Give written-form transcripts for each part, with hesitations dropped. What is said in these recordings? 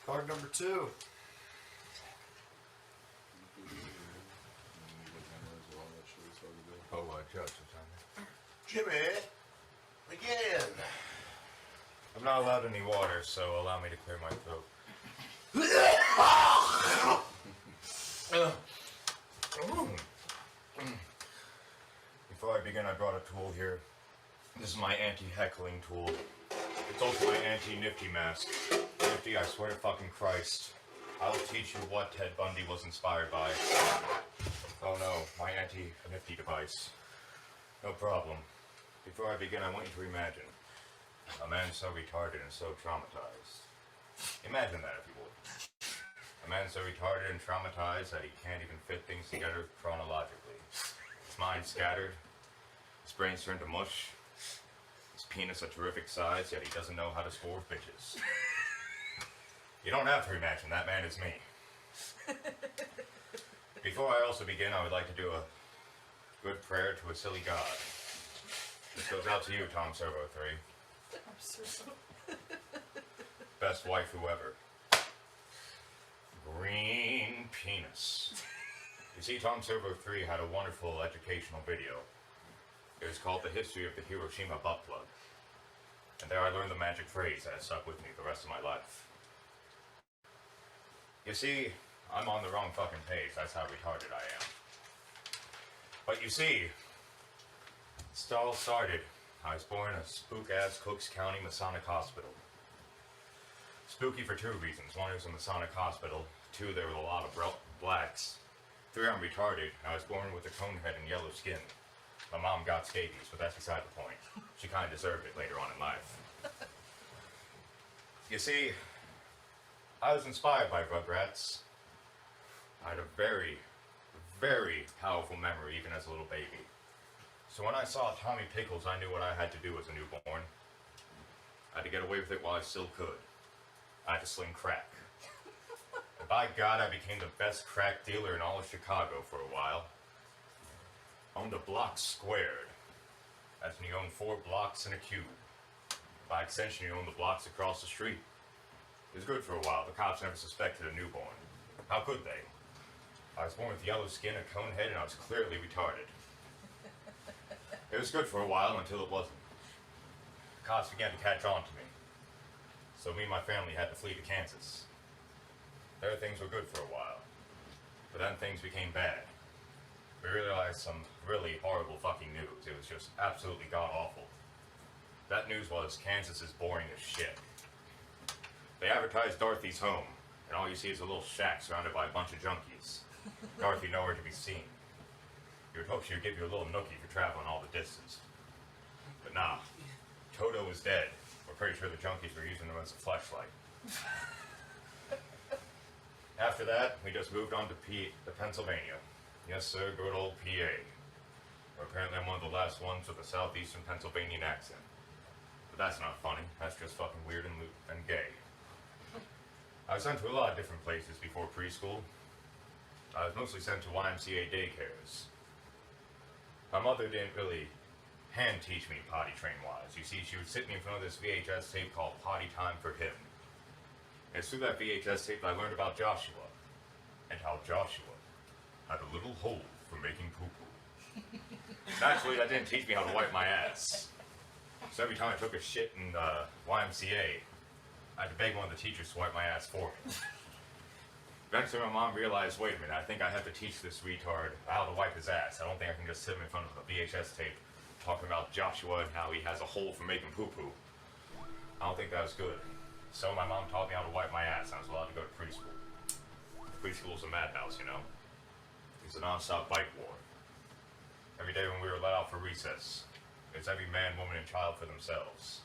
Card number 2. Oh, Judge, Jimmy, again. I'm not allowed any water, so allow me to clear my throat. Before I begin, I brought a tool here. This is my anti-heckling tool. It's also my anti-nifty mask. Nifty, I swear to fucking Christ, I will teach you what Ted Bundy was inspired by. Oh no, my anti-nifty device. No problem. Before I begin, I want you to imagine a man so retarded and so traumatized. Imagine that, if you would. A man so retarded and traumatized that he can't even fit things together chronologically. His mind scattered, his brains turned to mush, his penis a terrific size, yet he doesn't know how to score with bitches. You don't have to imagine, that man is me. Before I also begin, I would like to do a good prayer to a silly god. This goes out to you, Tom Servo 3. I'm Servo. Best wife whoever. Green penis. You see, Tom Servo 3 had a wonderful educational video. It was called The History of the Hiroshima Butt Plug. And there I learned the magic phrase that has stuck with me the rest of my life. You see, I'm on the wrong fucking page. That's how retarded I am. But you see, it all started. I was born in a spook-ass Cooks County Masonic hospital. Spooky for 2 reasons. 1, it was a Masonic hospital. 2, there were a lot of blacks. 3, I'm retarded. I was born with a cone head and yellow skin. My mom got scabies, but that's beside the point. She kind of deserved it later on in life. You see, I was inspired by Rugrats. I had a very, very powerful memory even as a little baby. So when I saw Tommy Pickles, I knew what I had to do as a newborn. I had to get away with it while I still could. I had to sling crack. And by God, I became the best crack dealer in all of Chicago for a while. Owned a block squared. That's when you own 4 blocks and a cube. By extension, you own the blocks across the street. It was good for a while. The cops never suspected a newborn. How could they? I was born with yellow skin, a cone head, and I was clearly retarded. It was good for a while until it wasn't. The cops began to catch on to me. So me and my family had to flee to Kansas. There things were good for a while. But then things became bad. We realized some really horrible fucking news. It was just absolutely god-awful. That news was Kansas is boring as shit. They advertised Dorothy's home, and all you see is a little shack surrounded by a bunch of junkies. Dorothy nowhere to be seen. You would hope she would give you a little nookie for traveling all the distance. But nah, Toto was dead. We're pretty sure the junkies were using him as a fleshlight. After that, we just moved on to Pennsylvania. Yes, sir, good old PA. Where apparently I'm one of the last ones with a southeastern Pennsylvanian accent. But that's not funny. That's just fucking weird and gay. I was sent to a lot of different places before preschool. I was mostly sent to YMCA daycares. My mother didn't really hand teach me potty train wise. You see, she would sit me in front of this VHS tape called Potty Time for Him. And it's through that VHS tape that I learned about Joshua. And how Joshua had a little hole for making poo-poo. Naturally, that didn't teach me how to wipe my ass. So every time I took a shit in YMCA, I had to beg one of the teachers to wipe my ass for me. Eventually my mom realized, wait a minute, I think I have to teach this retard how to wipe his ass. I don't think I can just sit him in front of a VHS tape talking about Joshua and how he has a hole for making poo-poo. I don't think that was good. So my mom taught me how to wipe my ass, and I was allowed to go to preschool. Preschool's a madhouse, you know. It's a non-stop bike war. Every day when we were let out for recess, it's every man, woman, and child for themselves.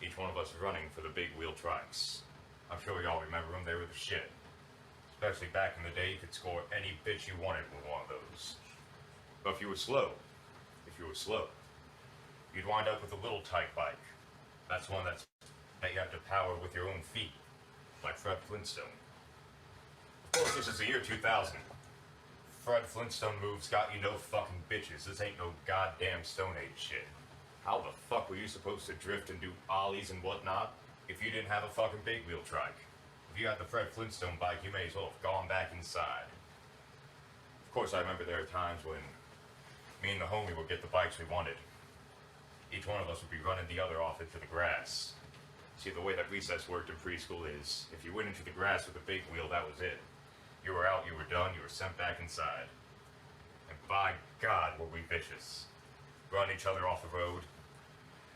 Each one of us running for the big wheel trikes. I'm sure we all remember them, they were the shit. Especially back in the day, you could score any bitch you wanted with one of those. But if you were slow, you'd wind up with a little tyke bike. That's one that you have to power with your own feet, like Fred Flintstone. Of course, this is the year 2000. Fred Flintstone moves got you no fucking bitches. This ain't no goddamn Stone Age shit. How the fuck were you supposed to drift and do ollies and whatnot if you didn't have a fucking big wheel trike? if you had the Fred Flintstone bike, you may as well have gone back inside. Of course, I remember there were times when me and the homie would get the bikes we wanted. Each one of us would be running the other off into the grass. See, the way that recess worked in preschool is, if you went into the grass with a big wheel, that was it. You were out, you were done, you were sent back inside. And by God, were we vicious. Run each other off the road,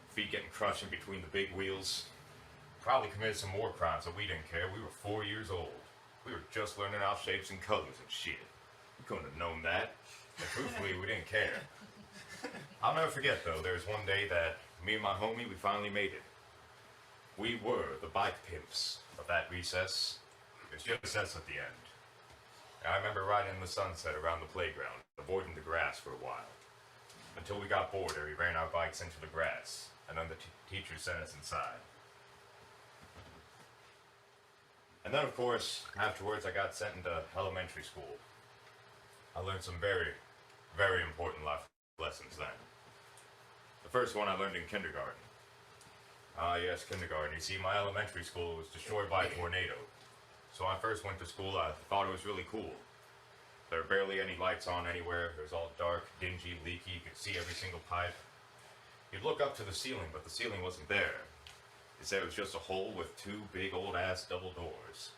feet getting crushed in between the big wheels. Probably committed some more crimes, but we didn't care. We were 4 years old. We were just learning our shapes and colors and shit. We couldn't have known that. And truthfully, we didn't care. I'll never forget, though, there was one day that me and my homie, we finally made it. We were the bike pimps of that recess. It was just us at the end. And I remember riding in the sunset around the playground, avoiding the grass for a while. Until we got bored and we ran our bikes into the grass, and then the teacher sent us inside. And then, of course, afterwards I got sent into elementary school. I learned some very, very important life lessons then. The first one I learned in kindergarten. Yes, kindergarten. You see, my elementary school was destroyed by a tornado. So when I first went to school, I thought it was really cool. There were barely any lights on anywhere. It was all dark, dingy, leaky. You could see every single pipe. You'd look up to the ceiling, but the ceiling wasn't there. Instead, it was just a hole with two big old-ass double doors.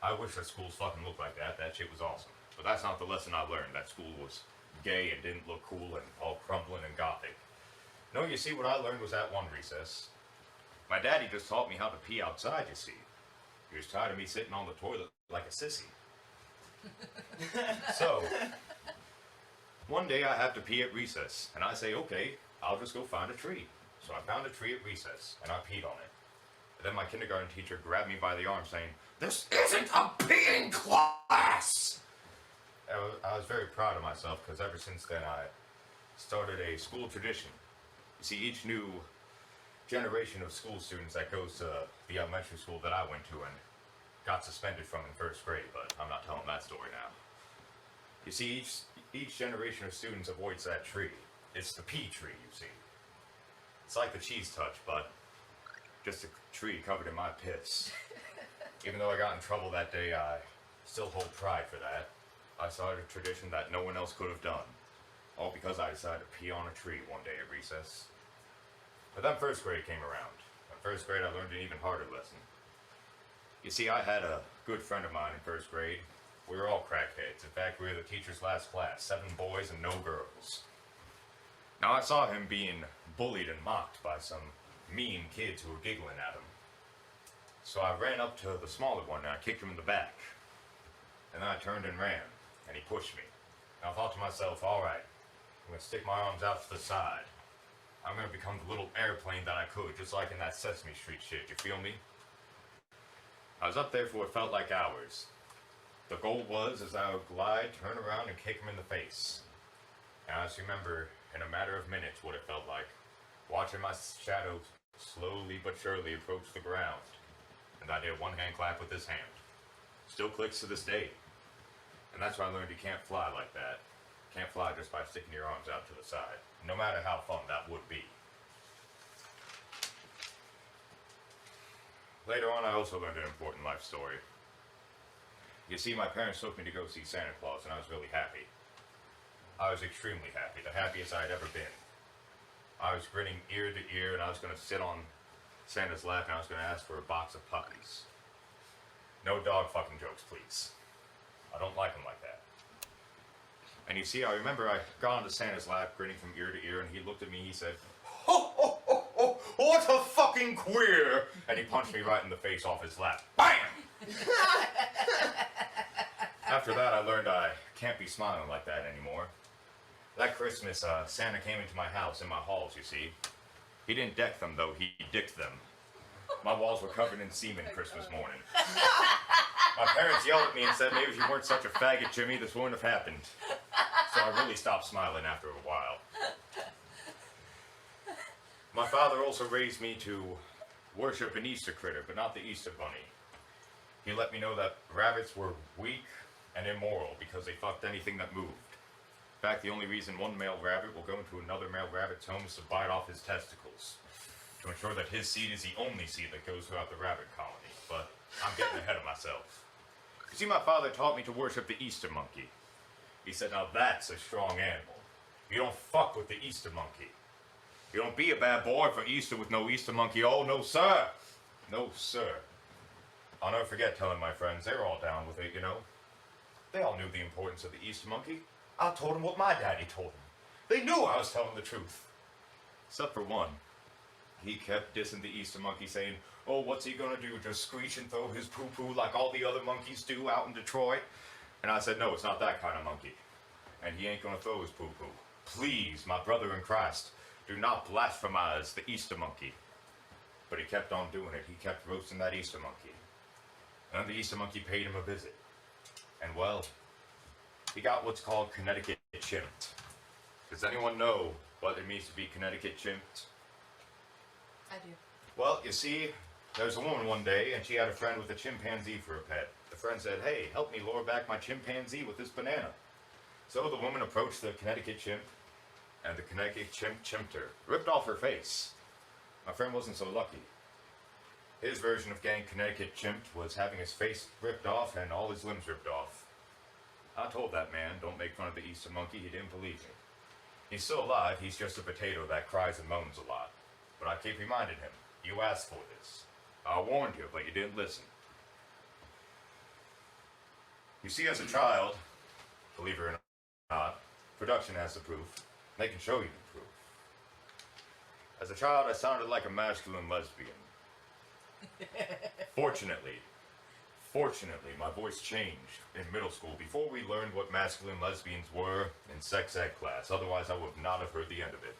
I wish that schools fucking looked like that. That shit was awesome. But that's not the lesson I learned. That school was gay and didn't look cool and all crumbling and gothic. No, you see, what I learned was at one recess. My daddy just taught me how to pee outside, you see. He was tired of me sitting on the toilet like a sissy. So, one day I have to pee at recess, and I say, okay, I'll just go find a tree. So I found a tree at recess, and I peed on it. And then my kindergarten teacher grabbed me by the arm saying, "This isn't a peeing class!" I was very proud of myself, because ever since then I started a school tradition. You see, each new generation of school students that goes to the elementary school that I went to and got suspended from in first grade, but I'm not telling that story now. You see, each generation of students avoids that tree. It's the pea tree, you see. It's like the cheese touch, but just a tree covered in my piss. Even though I got in trouble that day, I still hold pride for that. I started a tradition that no one else could have done. All because I decided to pee on a tree one day at recess. But then first grade came around. In first grade, I learned an even harder lesson. You see, I had a good friend of mine in first grade. We were all crackheads. In fact, we were the teacher's last class. 7 boys and no girls. Now, I saw him being bullied and mocked by some mean kids who were giggling at him. So I ran up to the smaller one and I kicked him in the back. And then I turned and ran, and he pushed me. And I thought to myself, alright, I'm going to stick my arms out to the side. I'm going to become the little airplane that I could, just like in that Sesame Street shit, you feel me? I was up there for what felt like hours. The goal was, as I would glide, turn around, and kick him in the face. And I just remember, in a matter of minutes, what it felt like. Watching my shadow slowly but surely approach the ground. And I did a one-hand clap with his hand. Still clicks to this day. And that's why I learned you can't fly like that. You can't fly just by sticking your arms out to the side. No matter how fun that would be. Later on, I also learned an important life story. You see, my parents took me to go see Santa Claus, and I was really happy. I was extremely happy, the happiest I had ever been. I was grinning ear to ear, and I was going to sit on Santa's lap, and I was going to ask for a box of puppies. No dog fucking jokes, please. I don't like them like that. And you see, I remember I got onto Santa's lap, grinning from ear to ear, and he looked at me, he said, "Ho, ho, ho, ho, what a fucking queer!" And he punched me right in the face off his lap. BAM! After that, I learned I can't be smiling like that anymore. That Christmas, Santa came into my house, in my halls, you see. He didn't deck them, though, he dicked them. My walls were covered in semen Christmas morning. My parents yelled at me and said, maybe if you weren't such a faggot, Jimmy, this wouldn't have happened. So I really stopped smiling after a while. My father also raised me to worship an Easter critter, but not the Easter bunny. He let me know that rabbits were weak and immoral because they fucked anything that moved. In fact, the only reason one male rabbit will go into another male rabbit's home is to bite off his testicles, to ensure that his seed is the only seed that goes throughout the rabbit colony. but I'm getting ahead of myself. You see, my father taught me to worship the Easter monkey. He said, now that's a strong animal. You don't fuck with the Easter monkey. You don't be a bad boy for Easter with no Easter monkey. Oh, no, sir. No, sir. I'll never forget telling my friends. They were all down with it, you know. They all knew the importance of the Easter monkey. I told them what my daddy told them. They knew I was telling the truth. Except for one. He kept dissing the Easter monkey, saying, oh, what's he gonna do? Just screech and throw his poo-poo like all the other monkeys do out in Detroit? And I said, no, it's not that kind of monkey. And he ain't gonna throw his poo-poo. Please, my brother in Christ, do not blasphemize the Easter monkey. But he kept on doing it. He kept roasting that Easter monkey. And the Easter monkey paid him a visit. And well, he got what's called Connecticut chimped. Does anyone know what it means to be Connecticut chimped? I do. Well, you see, there was a woman one day, and she had a friend with a chimpanzee for a pet. The friend said, hey, help me lure back my chimpanzee with this banana. So the woman approached the Connecticut chimp, and the Connecticut chimp chimped her, ripped off her face. My friend wasn't so lucky. His version of getting Connecticut chimped was having his face ripped off and all his limbs ripped off. I told that man, don't make fun of the Easter monkey. He didn't believe me. He's still alive. He's just a potato that cries and moans a lot. But I keep reminding him, you asked for this. I warned you, but you didn't listen. You see, as a child, believe it or not, production has the proof. They can show you the proof. As a child, I sounded like a masculine lesbian. Fortunately, my voice changed in middle school before we learned what masculine lesbians were in sex ed class. Otherwise, I would not have heard the end of it.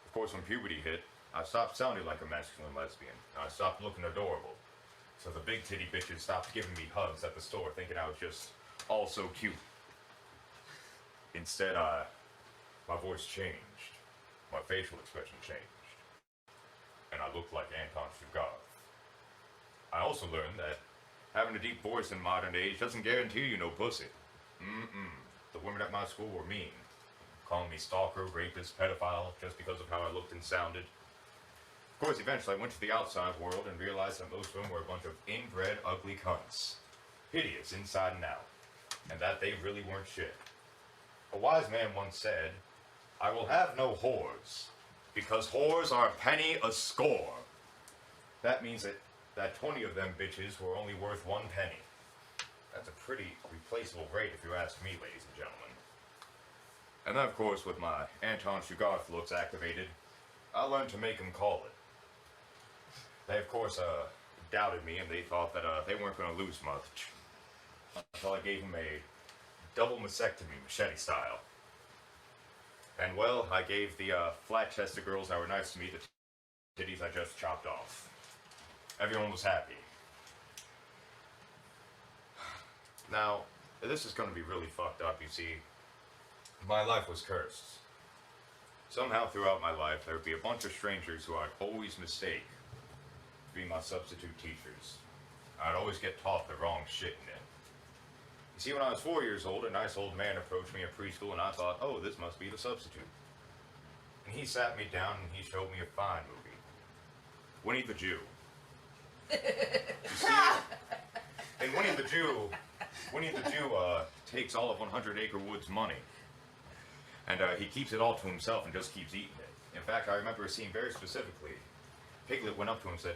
Of course, when puberty hit, I stopped sounding like a masculine lesbian. And I stopped looking adorable. So the big titty bitches stopped giving me hugs at the store thinking I was just all so cute. Instead, my voice changed. My facial expression changed. And I looked like Anton Chigurh. I also learned that having a deep voice in modern age doesn't guarantee you no pussy. The women at my school were mean, calling me stalker, rapist, pedophile, just because of how I looked and sounded. Of course, eventually I went to the outside world and realized that most of them were a bunch of inbred, ugly cunts. Hideous inside and out. And that they really weren't shit. A wise man once said, I will have no whores, because whores are a penny a score. That means that 20 of them bitches were only worth 1 penny. That's a pretty replaceable rate if you ask me, ladies and gentlemen. And then, of course, with my Anton Chigurh looks activated, I learned to make them call it. They, of course, doubted me, and they thought that they weren't going to lose much. Until I gave them a double mastectomy, machete style. And, well, I gave the flat-chested girls that were nice to me the titties I just chopped off. Everyone was happy. Now, this is going to be really fucked up, you see. My life was cursed. Somehow throughout my life, there would be a bunch of strangers who I'd always mistake to be my substitute teachers. I'd always get taught the wrong shit in it. You see, when I was 4 years old, a nice old man approached me at preschool, and I thought, oh, this must be the substitute. And he sat me down, and he showed me a fine movie. Winnie the Jew. You see, in Winnie the Jew takes all of 100 Acre Wood's money. And he keeps it all to himself and just keeps eating it. In fact, I remember a scene very specifically. Piglet went up to him and said,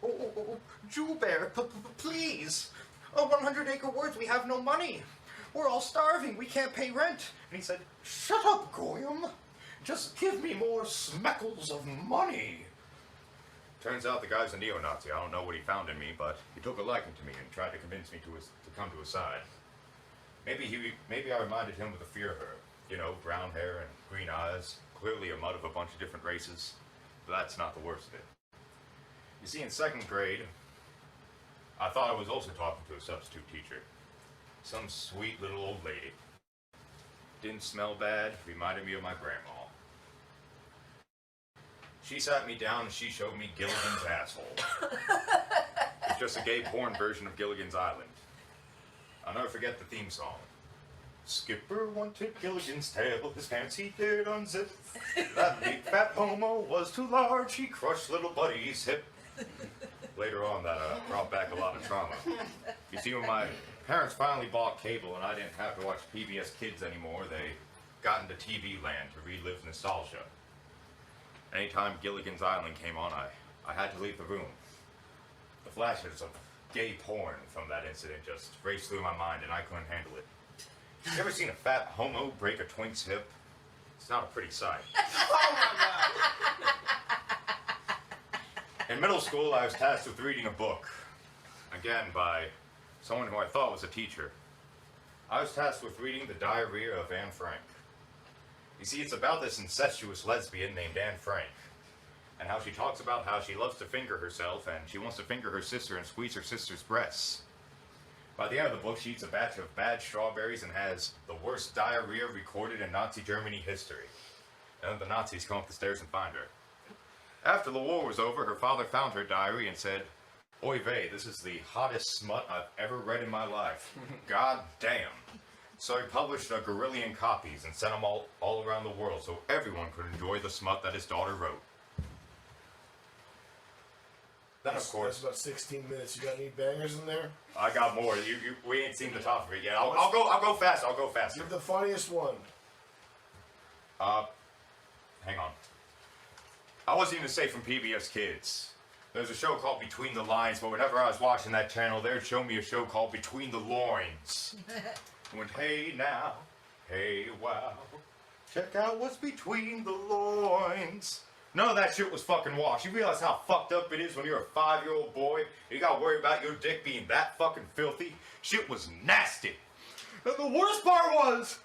Oh, Jew Bear, please. 100 Acre Woods, we have no money. We're all starving. We can't pay rent. And he said, Shut up, Goyim. Just give me more smeckles of money. Turns out the guy's a neo-Nazi. I don't know what he found in me, but he took a liking to me and tried to convince me to come to his side. Maybe I reminded him of the fear of her. You know, brown hair and green eyes, clearly a mud of a bunch of different races. But that's not the worst of it. You see, in 2nd grade, I thought I was also talking to a substitute teacher. Some sweet little old lady. Didn't smell bad, reminded me of my grandma. She sat me down and she showed me Gilligan's asshole. It's just a gay porn version of Gilligan's Island. I'll never forget the theme song. Skipper wanted Gilligan's tail, his pants he did unzip. That big fat homo was too large, he crushed little buddy's hip. later on that brought back a lot of trauma. You see, when my parents finally bought cable and I didn't have to watch PBS Kids anymore, they got into TV land to relive nostalgia. Anytime Gilligan's Island came on, I had to leave the room. The flashes of gay porn from that incident just raced through my mind and I couldn't handle it. You ever seen a fat homo break a twink's hip? It's not a pretty sight. Oh my God! In middle school, I was tasked with reading a book. Again, by someone who I thought was a teacher. I was tasked with reading The Diarrhea of Anne Frank. You see, it's about this incestuous lesbian named Anne Frank, and how she talks about how she loves to finger herself, and she wants to finger her sister and squeeze her sister's breasts. By the end of the book, she eats a batch of bad strawberries and has the worst diarrhea recorded in Nazi Germany history. And then the Nazis come up the stairs and find her. After the war was over, her father found her diary and said, "Oy vey, this is the hottest smut I've ever read in my life. God damn." So he published a guerrillion copies and sent them all around the world so everyone could enjoy the smut that his daughter wrote. Then, of course, That's about 16 minutes. You got any bangers in there? I got more. We ain't seen the top of it yet. I'll go fast. I'll go faster. Give the funniest one. Hang on. I wasn't even safe from PBS Kids. There's a show called Between the Lines, but whenever I was watching that channel, they'd show me a show called Between the Loins. I went, hey now, hey wow, check out what's between the loins. None of that shit was fucking wash. You realize how fucked up it is when you're a 5-year-old boy and you gotta worry about your dick being that fucking filthy? Shit was nasty. And the worst part was,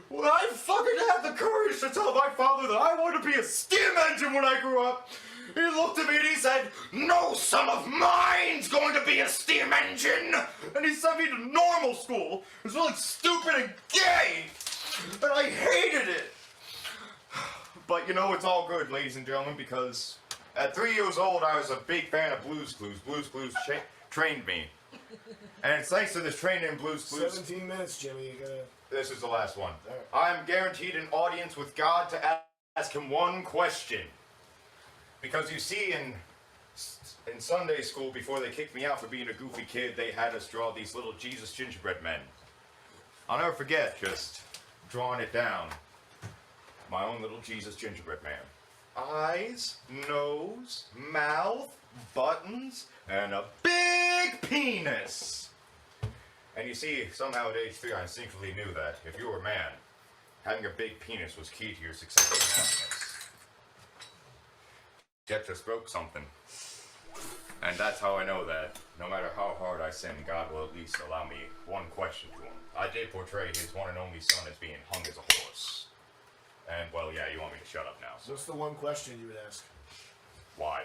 when I fucking had the courage to tell my father that I wanted to be a steam engine when I grew up, he looked at me and he said, "No son of mine's going to be a steam engine!" And he sent me to normal school. It was really stupid and gay, and I hated it. But you know, it's all good, ladies and gentlemen, because at 3 years old, I was a big fan of Blue's Clues. Blue's Clues trained me. And it's thanks to this training in Blue's Clues. 17 minutes, Jimmy. You gotta... This is the last one. Right. I'm guaranteed an audience with God to ask him one question. Because you see, in Sunday school, before they kicked me out for being a goofy kid, they had us draw these little Jesus gingerbread men. I'll never forget just drawing it down. My own little Jesus gingerbread man. Eyes, nose, mouth, buttons, and a big penis. And you see, somehow at age 3, I instinctively knew that if you were a man, having a big penis was key to your success and happiness. Jet just broke something. And that's how I know that no matter how hard I sin, God will at least allow me one question to him. I did portray his one and only son as being hung as a horse. And, well, yeah, you want me to shut up now. So. What's the one question you would ask? Why?